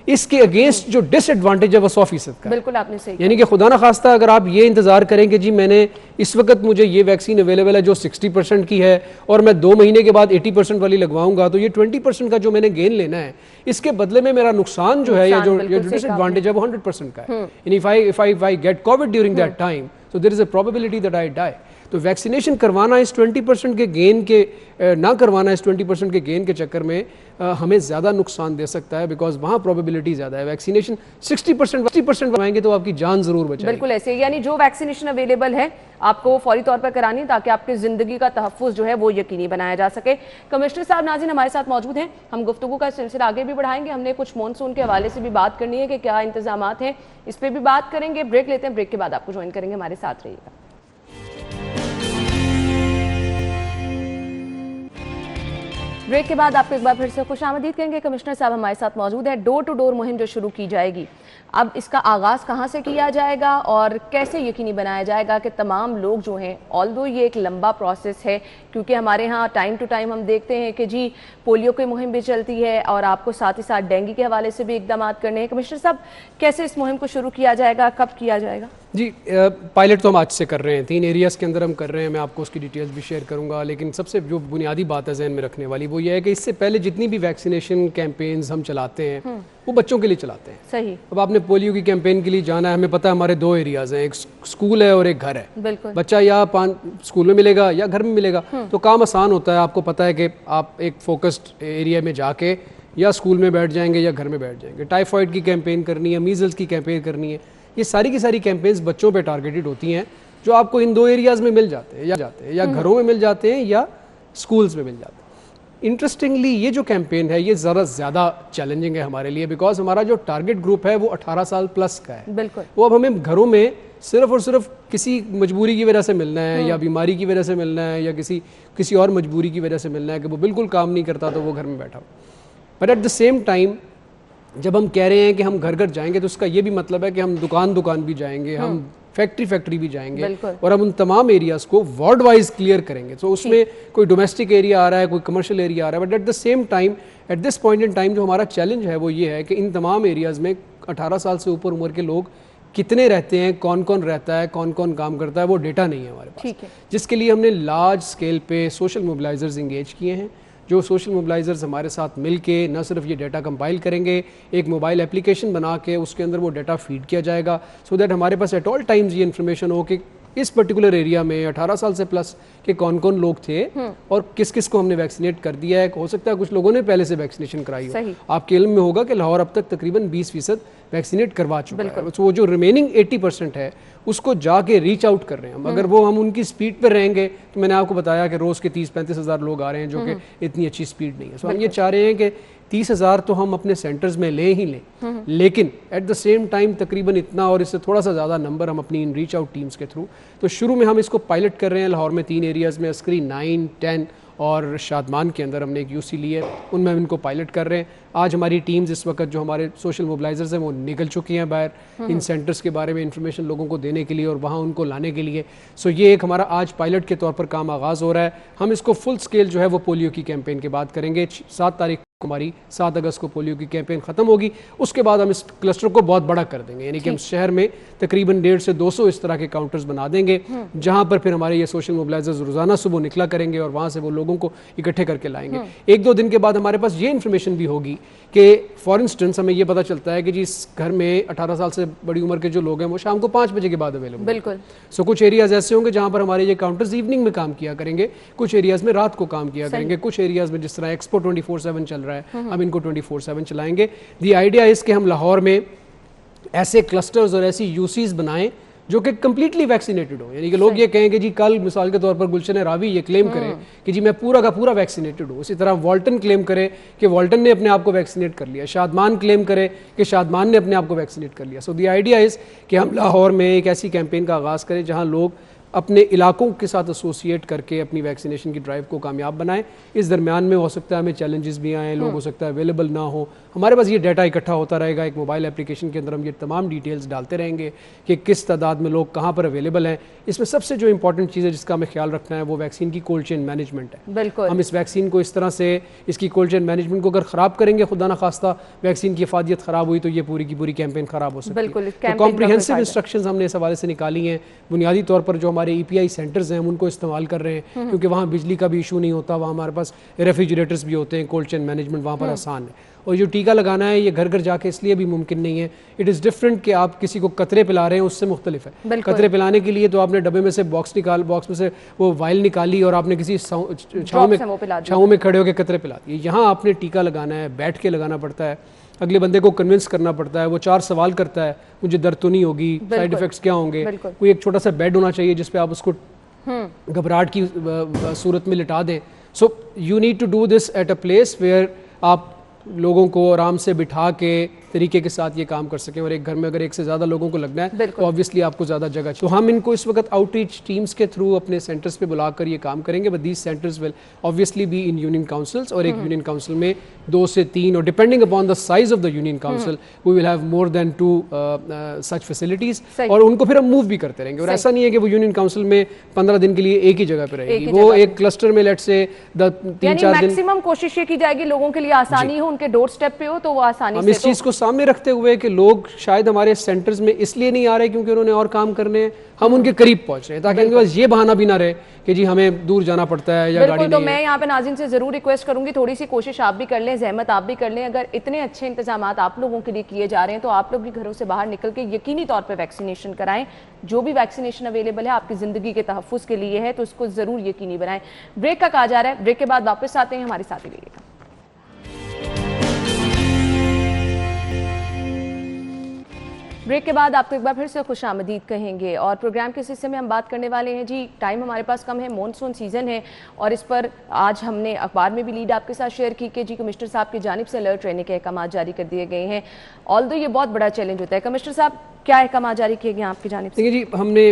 اس کے اگینسٹ جو ڈس ایڈوانٹیج ہے وہ 100% کا. بالکل آپ نے صحیح. یعنی کہ خدا نخواستہ اگر آپ یہ انتظار کریں کہ جی میں نے اس وقت مجھے یہ ویکسین اویلیبل ہے جو 60% کی ہے اور میں 2 مہینے کے بعد 80% والی لگواؤں گا, تو یہ 20% کا جو میں نے گین لینا ہے اس کے بدلے میں میرا نقصان جو ہے یا جو ڈس ایڈوانٹیج ہے وہ 100% کا ہے. یعنی if I get COVID during that time, so there is a probability that I die. تو ویکسینیشن کروانا اس 20% کے گین کے نہ کروانا اس 20% کے گین کے چکر میں ہمیں زیادہ نقصان دے سکتا ہے, بیکاز وہاں پروبیبلٹی زیادہ ہے. ویکسینیشن 60% کرائیں گے تو آپ کی جان ضرور بچائے گی. بالکل ایسے, یعنی جو ویکسینیشن اویلیبل ہے آپ کو فوری طور پر کرانی تاکہ آپ کی زندگی کا تحفظ جو ہے وہ یقینی بنایا جا سکے. کمشنر صاحب ناظرین ہمارے ساتھ موجود ہیں, ہم گفتگو کا سلسلہ آگے بھی بڑھائیں گے. ہم نے کچھ مونسون کے حوالے سے بھی بات کرنی ہے کہ کیا انتظامات ہیں, اس پہ بھی بات کریں گے. بریک لیتے ہیں, بریک کے بعد آپ کو جوائن کریں گے, ہمارے ساتھ رہیے گا. بریک کے بعد آپ کو ایک بار پھر سے خوش آمدید کہیں گے. کمشنر صاحب ہمارے ساتھ موجود ہیں. ڈور ٹو ڈور مہم جو شروع کی جائے گی, اب اس کا آغاز کہاں سے کیا جائے گا اور کیسے یقینی بنایا جائے گا کہ تمام لوگ جو ہیں, آلدو یہ ایک لمبا پروسیس ہے کیونکہ ہمارے ہاں ٹائم ٹو ٹائم ہم دیکھتے ہیں کہ جی پولیو کی مہم بھی چلتی ہے اور آپ کو ساتھ ہی ساتھ ڈینگی کے حوالے سے بھی اقدامات کرنے ہیں. کمشنر صاحب کیسے اس مہم کو شروع کیا جائے گا, کب کیا جائے گا؟ جی پائلٹ تو ہم آج سے کر رہے ہیں, 3 ایریاز کے اندر ہم کر رہے ہیں. میں آپ کو اس کی ڈیٹیلز بھی شیئر کروں گا, لیکن سب سے جو بنیادی بات ہے ذہن میں رکھنے والی وہ یہ ہے کہ اس سے پہلے جتنی بھی ویکسینیشن کیمپینز ہم چلاتے ہیں وہ بچوں کے لیے چلاتے ہیں. صحیح. اب آپ نے پولیو کی کیمپین کے لیے جانا ہے, ہمیں پتہ ہے ہمارے 2 ایریاز ہیں, ایک اسکول ہے اور ایک گھر ہے. بالکل. بچہ یا اسکول میں ملے گا یا گھر میں ملے گا, تو کام آسان ہوتا ہے. آپ کو پتہ ہے کہ آپ ایک فوکسڈ ایریا میں جا کے یا اسکول میں بیٹھ جائیں گے یا گھر میں بیٹھ جائیں گے. ٹائیفائڈ کی کیمپین کرنی ہے, میزلس کی کیمپین کرنی ہے, یہ ساری کی ساری کیمپینز بچوں پہ ٹارگیٹڈ ہوتی ہیں جو آپ کو ان 2 ایریاز میں مل جاتے ہیں, یا گھروں میں مل جاتے ہیں یا اسکولز میں مل جاتے ہیں. انٹرسٹنگلی یہ جو کیمپین ہے یہ ذرا زیادہ چیلنجنگ ہے ہمارے لیے, بیکاز ہمارا جو ٹارگیٹ گروپ ہے وہ 18 سال پلس کا ہے. بالکل. وہ اب ہمیں گھروں میں صرف اور صرف کسی مجبوری کی وجہ سے ملنا ہے یا بیماری کی وجہ سے ملنا ہے یا کسی اور مجبوری کی وجہ سے ملنا ہے کہ وہ بالکل کام نہیں کرتا تو وہ گھر میں بیٹھا ہو. But at the same time جب ہم کہہ رہے ہیں کہ ہم گھر گھر جائیں گے تو اس کا یہ بھی مطلب ہے کہ ہم دکان بھی جائیں گے, ہم فیکٹری بھی جائیں گے, اور ہم ان تمام ایریاز کو وارڈ وائز کلیئر کریں گے. تو اس میں کوئی ڈومیسٹک ایریا آ رہا ہے, کوئی کمرشل ایریا آ رہا ہے, but at the same time at this point in time جو ہمارا چیلنج ہے وہ یہ ہے کہ ان تمام ایریاز میں 18 سال سے اوپر عمر کے لوگ کتنے رہتے ہیں, کون کون رہتا ہے, کون کون کام کرتا ہے, وہ ڈیٹا نہیں ہے ہمارے پاس, جس کے لیے ہم نے لارج اسکیل پہ سوشل موبلائزرز انگیج کیے ہیں. جو سوشل موبلائزرز ہمارے ساتھ مل کے نہ صرف یہ ڈیٹا کمپائل کریں گے, ایک موبائل اپلیکیشن بنا کے اس کے اندر وہ ڈیٹا فیڈ کیا جائے گا, سو دیٹ ہمارے پاس ایٹ آل ٹائمز یہ انفارمیشن ہو کہ اس پرٹیکولر ایریا میں 18 سال سے پلس کے کون کون لوگ تھے اور کس کس کو ہم نے ویکسینیٹ کر دیا ہے. ہو سکتا ہے کچھ لوگوں نے پہلے سے ویکسینیشن کرائی ہو. آپ کے علم میں ہوگا کہ لاہور اب تک تقریباً 20% ویکسینیٹ کروا چکا ہے. وہ جو ریمیننگ 80% ہے اس کو جا کے ریچ آؤٹ کر رہے ہیں. اگر وہ ہم ان کی سپیڈ پہ رہیں گے تو میں نے آپ کو بتایا کہ روز کے 30-35 ہزار لوگ آ رہے ہیں جو کہ اتنی اچھی سپیڈ نہیں ہے. سو ہم یہ چاہ رہے ہیں کہ 30,000 تو ہم اپنے سینٹرز میں لیں ہی لیں, لیکن ایٹ دا سیم ٹائم تقریباً اتنا اور اس سے تھوڑا سا زیادہ نمبر ہم اپنی ان ریچ آؤٹ ٹیمز کے تھرو. تو شروع میں ہم اس کو پائلٹ کر رہے ہیں لاہور میں 3 ایریاز میں, عسکری 9, 10 اور شادمان کے اندر ہم نے ایک یو سی لی ہے, ان میں ہم ان کو پائلٹ کر رہے ہیں. آج ہماری ٹیمز اس وقت جو ہمارے سوشل موبلائزرز ہیں وہ نکل چکی ہیں باہر ان سینٹرز کے بارے میں انفارمیشن لوگوں کو دینے کے لیے اور وہاں ان کو لانے کے لیے. سو یہ ایک ہمارا آج پائلٹ کے طور پر کام آغاز ہو رہا ہے. ہم اس کو فل سکیل جو ہے وہ پولیو کی کیمپین کے بعد کریں گے. 7 تاریخ ہماری 7 اگست کو پولیو کی کیمپین ختم ہوگی, اس کے بعد ہم اس کلسٹر کو بہت بڑا کر دیں گے, یعنی کہ ہم شہر میں تقریباً 150 سے 200 اس طرح کے کاؤنٹرز بنا دیں گے جہاں پر پھر ہمارے یہ سوشل موبلائزرز روزانہ صبح نکلا کریں گے اور وہاں سے وہ لوگوں کو اکٹھے کر کے لائیں گے. 1-2 دن کے بعد ہمارے پاس یہ انفارمیشن بھی ہوگی کہ فار انسٹنس ہمیں یہ پتہ چلتا ہے کہ جی اس گھر میں 18 سال سے بڑی عمر کے جو لوگ ہیں وہ شام کو 5 بجے کے بعد اویلیبل. بالکل. سو کچھ ایریاز ایسے ہوں گے جہاں پر ہمارے یہ کاؤنٹرز ایوننگ میں کام کیا کریں گے, کچھ ایریاز میں رات کو کام کیا کریں گے, کچھ ایریاز میں جس طرح ایکسپو 24/7 چل رہا ہے ہم ان کو 24/7 چلائیں گے. دی آئیڈیا اس کہ ہم لاہور میں ایسے کلسٹرز اور ایسی یوسیز بنائیں جو کہ کمپلیٹلی ویکسینیٹڈ ہو, یعنی کہ لوگ یہ کہیں کہ جی کل مثال کے طور پر گلشن راوی یہ کلیم کرے کہ جی میں پورا کا پورا ویکسینیٹڈ ہوں, اسی طرح والٹن کلیم کرے کہ والٹن نے اپنے آپ کو ویکسینیٹ کر لیا, شادمان کلیم کرے کہ شادمان نے اپنے آپ کو ویکسینیٹ کر لیا. سو دی آئیڈیا از کہ ہم لاہور میں ایک ایسی کیمپین کا آغاز کریں جہاں لوگ اپنے علاقوں کے ساتھ ایسوسیٹ کر کے اپنی ویکسینیشن کی ڈرائیو کو کامیاب بنائیں. اس درمیان میں ہو سکتا ہے ہمیں چیلنجز بھی آئیں, لوگ ہو سکتا ہے اویلیبل نہ ہو, ہمارے پاس یہ ڈیٹا اکٹھا ہوتا رہے گا. ایک موبائل اپلیکیشن کے اندر ہم یہ تمام ڈیٹیلز ڈالتے رہیں گے کہ کس تعداد میں لوگ کہاں پر اویلیبل ہیں. اس میں سب سے جو امپورٹنٹ چیز ہے جس کا ہمیں خیال رکھنا ہے وہ ویکسین کی کولڈ چین مینجمنٹ ہے. بالکل. ہم اس ویکسین کو اس طرح سے اس کی کولڈ چین مینجمنٹ کو اگر خراب کریں گے, خدا نخواستہ ویکسین کی افادیت خراب ہوئی تو یہ پوری کی پوری کیمپین خراب ہو سکتی ہے. تو کمپریہنسو انسٹرکشنز ہم نے اس حوالے سے نکالی ہیں. بنیادی طور پر جو ہمارے EPI سینٹرز ہیں ہم ان کو استعمال کر رہے ہیں کیونکہ وہاں بجلی کا بھی ایشو نہیں ہوتا, وہاں ہمارے پاس ریفریجریٹرز بھی ہوتے ہیں, کولڈ چین مینجمنٹ وہاں پر آسان ہے. اور جو ٹیکہ لگانا ہے یہ گھر گھر جا کے اس لیے بھی ممکن نہیں ہے, اٹ از ڈفرینٹ کہ آپ کسی کو قطرے پلا رہے ہیں اس سے مختلف ہے. قطرے پلانے کے لیے تو آپ نے ڈبے میں سے باکس میں سے وہ وائل نکالی اور آپ نے کسی چھاؤں میں کھڑے ہو کے قطرے پلا دیے. یہاں آپ نے ٹیکہ لگانا ہے, بیٹھ کے لگانا پڑتا ہے, اگلے بندے کو کنونس کرنا پڑتا ہے, وہ 4 سوال کرتا ہے مجھے درد تو نہیں ہوگی, سائیڈ ایفیکٹس کیا ہوں گے, کوئی ایک چھوٹا سا بیڈ ہونا چاہیے جس پہ آپ اس کو گھبراہٹ کی صورت میں لٹا دیں. So you need to do this at a place where آپ لوگوں کو آرام سے بٹھا کے طریقے کے ساتھ یہ کام کر سکیں. اور ایک گھر میں اگر ایک سے زیادہ لوگوں کو لگنا ہے تو obviously آپ کو زیادہ جگہ چاہیے. تو ہم ان کو اس وقت آؤٹ ریچ ٹیمز کے تھرو اپنے سینٹرز پہ بلا کر یہ کام کریں گے. But these centres will obviously be in union councils, اور ایک یونین کاؤنسل میں 2 سے 3 اور depending upon the size of the union council we will have more than 2 such facilities, اور ان کو پھر ہم موو بھی کرتے رہیں گے. اور ایسا نہیں ہے کہ وہ یونین کاؤنسل میں 15 دن کے لیے ایک ہی جگہ پہ رہے گی, وہ ایک کلسٹر میں لیٹ سے 3-4 دن. میکسیمم کوشش یہ کی جائے گی لوگوں کے لیے آسانی ہو, ان کے ڈور سٹیپ پہ ہو تو وہ آسانی سے. ہم اس چیز کو سامنے رکھتے ہوئے کہ لوگ شاید ہمارے سینٹرز میں اس لیے نہیں آ رہے کیونکہ انہوں نے اور کام کرنے ہیں, ہم ان کے قریب پہنچ رہے ہیں تاکہ ان کے پاس یہ بہانہ بھی نہ رہے کہ جی ہمیں دور جانا پڑتا ہے یا گاڑی نہیں ہے. تو میں یہاں پہ ناظرین سے ضرور ریکویسٹ کروں گی تھوڑی سی کوشش آپ بھی کر لیں, زحمت آپ بھی کر لیں. اگر اتنے اچھے انتظامات آپ لوگوں کے لیے کیے جا رہے ہیں تو آپ لوگ بھی گھروں سے باہر نکل کے یقینی طور پہ ویکسینیشن کرائیں. جو بھی ویکسینیشن اویلیبل ہے آپ کی زندگی کے تحفظ کے لیے ہے تو اس کو ضرور یقینی بنائیں. بریک کا کہا جا رہا ہے, بریک کے بعد واپس آتے ہیں, ہمارے ساتھ ہی رہیے گا. بریک کے بعد آپ کو ایک بار پھر سے خوش آمدید کہیں گے, اور پروگرام کے حصے میں ہم بات کرنے والے ہیں جی, ٹائم ہمارے پاس کم ہے, مونسون سیزن ہے, اور اس پر آج ہم نے اخبار میں بھی لیڈ آپ کے ساتھ شیئر کی کہ جی کمشنر صاحب کی جانب سے الرٹ رہنے کے احکامات جاری کر دیے گئے ہیں. آلدو یہ بہت بڑا چیلنج ہوتا ہے. کمشنر صاحب کیا احکامات جاری کیے گئے آپ کی جانب سے؟ دیکھیے جی، ہم نے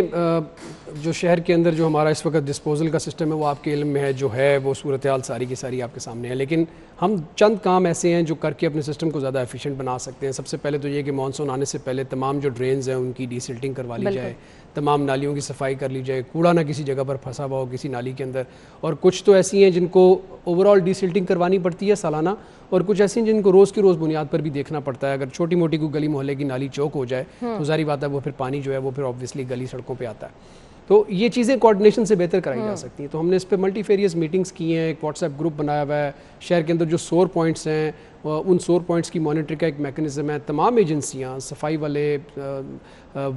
جو شہر کے اندر جو ہمارا اس وقت ڈسپوزل کا سسٹم ہے وہ آپ کے علم میں ہے، جو ہے وہ صورتحال ساری کی ساری آپ کے سامنے ہے، لیکن ہم چند کام ایسے ہیں جو کر کے اپنے سسٹم کو زیادہ ایفیشینٹ بنا سکتے ہیں۔ سب سے پہلے تو یہ کہ مانسون آنے سے پہلے تمام جو ڈرینز ہیں ان کی ڈی سلٹنگ کروا لی جائے، تمام نالیوں کی صفائی کر لی جائے، کوڑا نہ کسی جگہ پر پھنسا ہوا ہو کسی نالی کے اندر، اور کچھ تو ایسی ہیں جن کو اوور آل ڈی سلٹنگ کروانی پڑتی ہے سالانہ، اور کچھ ایسی ہیں جن کو روز کی روز بنیاد پر بھی دیکھنا پڑتا ہے۔ اگر چھوٹی موٹی کوئی گلی محلے کی نالی چوک ہو جائے تو ظاہری بات ہے وہ پھر پانی جو ہے وہ پھر آبویسلی گلی سڑکوں پہ آتا ہے، تو یہ چیزیں کوآرڈینیشن سے بہتر کرائی جا سکتی ہیں۔ تو ہم نے اس پہ ملٹی فیریس میٹنگز کی ہیں، ایک واٹس ایپ گروپ بنایا ہوا ہے، شہر کے اندر جو سور پوائنٹس ہیں ان سور پوائنٹس کی مانیٹرنگ کا ایک میکنزم ہے۔ تمام ایجنسیاں، صفائی والے،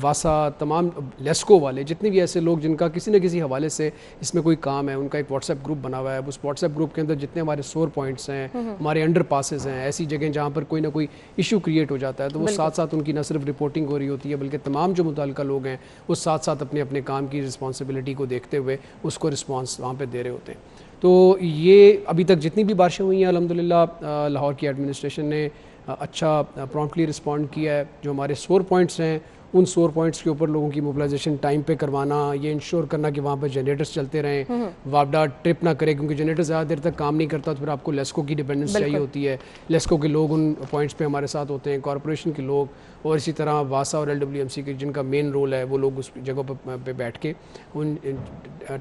واسا، تمام لیسکو والے، جتنے بھی ایسے لوگ جن کا کسی نہ کسی حوالے سے اس میں کوئی کام ہے، ان کا ایک واٹس ایپ گروپ بنا ہوا ہے۔ اس واٹس ایپ گروپ کے اندر جتنے ہمارے سور پوائنٹس ہیں، ہمارے انڈر پاسز ہیں، ایسی جگہیں جہاں پر کوئی نہ کوئی ایشو کریٹ ہو جاتا ہے، تو وہ ساتھ ساتھ ان کی نہ صرف رپورٹنگ ہو رہی ہوتی ہے بلکہ تمام جو متعلقہ لوگ ہیں وہ ساتھ ساتھ اپنے اپنے کام کی رسپانسبلٹی کو دیکھتے ہوئے اس کو رسپانس وہاں پہ دے رہے ہوتے ہیں۔ تو یہ ابھی تک جتنی بھی بارشیں ہوئی ہیں الحمدللہ لاہور کی ایڈمنسٹریشن نے اچھا پرامپٹلی رسپونڈ کیا ہے۔ جو ہمارے سور پوائنٹس ہیں ان سور پوائنٹس کے اوپر لوگوں کی موبلائزیشن ٹائم پہ کروانا، یہ انشور کرنا کہ وہاں پہ جنریٹرز چلتے رہیں، واپڈا ٹرپ نہ کرے، کیونکہ جنریٹر زیادہ دیر تک کام نہیں کرتا تو پھر آپ کو لیسکو کی ڈیپینڈنس چاہیے ہوتی ہے۔ لیسکو کے لوگ ان پوائنٹس پہ ہمارے ساتھ ہوتے ہیں، کارپوریشن کے لوگ، اور اسی طرح واسا اور LWMC کے جن کا مین رول ہے وہ لوگ اس جگہ پہ بیٹھ کے ان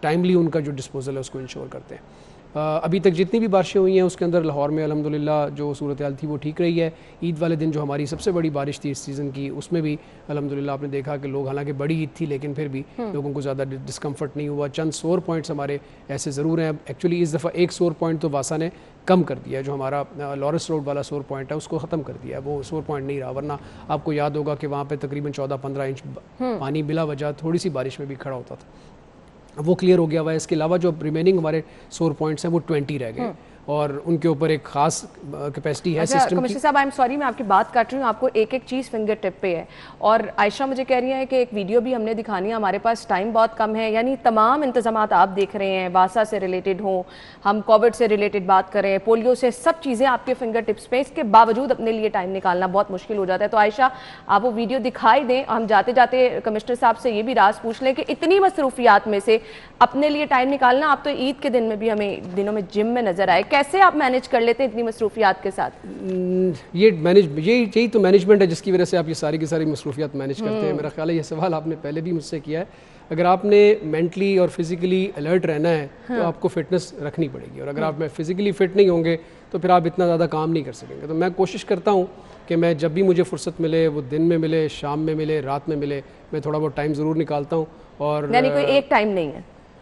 ٹائملی ان کا جو ڈسپوزل ہے اس کو انشور کرتے ہیں۔ ابھی تک جتنی بھی بارشیں ہوئی ہیں اس کے اندر لاہور میں الحمدللہ جو صورتحال تھی وہ ٹھیک رہی ہے۔ عید والے دن جو ہماری سب سے بڑی بارش تھی اس سیزن کی، اس میں بھی الحمدللہ آپ نے دیکھا کہ لوگ، حالانکہ بڑی عید تھی لیکن پھر بھی لوگوں کو زیادہ ڈسکمفرٹ نہیں ہوا۔ چند سور پوائنٹس ہمارے ایسے ضرور ہیں، ایکچولی اس دفعہ ایک سور پوائنٹ تو واسا نے کم کر دیا ہے، جو ہمارا لارس روڈ والا سور پوائنٹ ہے اس کو ختم کر دیا ہے، وہ سور پوائنٹ نہیں رہا، ورنہ آپ کو یاد ہوگا کہ وہاں پہ تقریباً 14-15 انچ پانی بلا وجہ تھوڑی سی بارش میں بھی کھڑا ہوتا تھا، وہ کلیئر ہو گیا ہوا ہے۔ اس کے علاوہ جو ریمیننگ ہمارے سور پوائنٹس ہیں وہ 20 رہ گئے، اور ان کے اوپر ایک خاص کیپیسٹی ہے سسٹم کی۔ کمشنر صاحب آئی ایم سوری میں آپ کی بات کاٹ رہی ہوں، آپ کو ایک ایک چیز فنگر ٹپ پہ ہے، اور عائشہ مجھے کہہ رہی ہیں کہ ایک ویڈیو بھی ہم نے دکھانی ہے، ہمارے پاس ٹائم بہت کم ہے، یعنی تمام انتظامات آپ دیکھ رہے ہیں، واسا سے ریلیٹڈ ہوں، ہم کووڈ سے ریلیٹڈ بات کریں، پولیو سے، سب چیزیں آپ کے فنگر ٹپس پہ، اس کے باوجود اپنے لیے ٹائم نکالنا بہت مشکل ہو جاتا ہے۔ تو عائشہ آپ وہ ویڈیو دکھائی دیں، ہم جاتے جاتے کمشنر صاحب سے یہ بھی راز پوچھ لیں کہ اتنی مصروفیات میں سے اپنے لیے ٹائم نکالنا، آپ تو عید کے دن میں بھی ہمیں دنوں میں جم میں نظر آئے، کیسے آپ مینیج کر لیتے ہیں اتنی مصروفیات کے ساتھ؟ یہی تو مینجمنٹ ہے جس کی وجہ سے آپ یہ ساری کی ساری مصروفیات مینیج کرتے ہیں۔ میرا خیال ہے یہ سوال آپ نے پہلے بھی مجھ سے کیا ہے، اگر آپ نے مینٹلی اور فزیکلی الرٹ رہنا ہے تو آپ کو فٹنس رکھنی پڑے گی، اور اگر آپ فزیکلی فٹ نہیں ہوں گے تو پھر آپ اتنا زیادہ کام نہیں کر سکیں گے۔ تو میں کوشش کرتا ہوں کہ میں جب بھی مجھے فرصت ملے، وہ دن میں ملے، شام میں ملے، رات میں ملے، میں تھوڑا بہت ٹائم ضرور نکالتا ہوں، اور یعنی کوئی ایک ٹائم نہیں ہے؟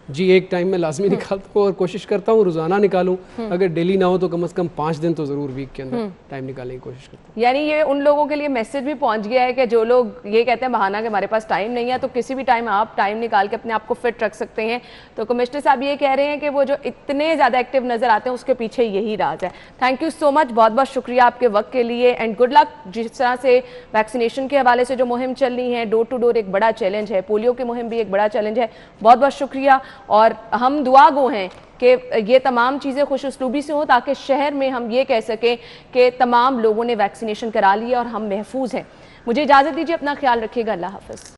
جی ایک ٹائم میں لازمی نکالتا ہوں، اور کوشش کرتا ہوں روزانہ نکالوں، اگر ڈیلی نہ ہو تو کم از کم 5 دن تو ضرور ویک کے اندر ٹائم نکالنے کی کوشش کرتا ہوں۔ یعنی یہ ان لوگوں کے لیے میسج بھی پہنچ گیا ہے کہ جو لوگ یہ کہتے ہیں بہانہ کہ ہمارے پاس ٹائم نہیں ہے، تو کسی بھی ٹائم آپ ٹائم نکال کے اپنے آپ کو فٹ رکھ سکتے ہیں۔ تو کمشنر صاحب یہ کہہ رہے ہیں کہ وہ جو اتنے زیادہ ایکٹیو نظر آتے ہیں اس کے پیچھے یہی راز ہے۔ تھینک یو سو مچ، بہت بہت شکریہ آپ کے وقت کے لیے، اینڈ گڈ لک۔ جس طرح سے ویکسینیشن کے حوالے سے جو مہم چل رہی ہے، ڈور ٹو ڈور ایک بڑا چیلنج ہے، پولیو کی مہم بھی ایک بڑا چیلنج ہے، بہت بہت شکریہ، اور ہم دعا گو ہیں کہ یہ تمام چیزیں خوش اسلوبی سے ہوں تاکہ شہر میں ہم یہ کہہ سکیں کہ تمام لوگوں نے ویکسینیشن کرا لی ہے اور ہم محفوظ ہیں۔ مجھے اجازت دیجیے، اپنا خیال رکھیے گا، اللہ حافظ۔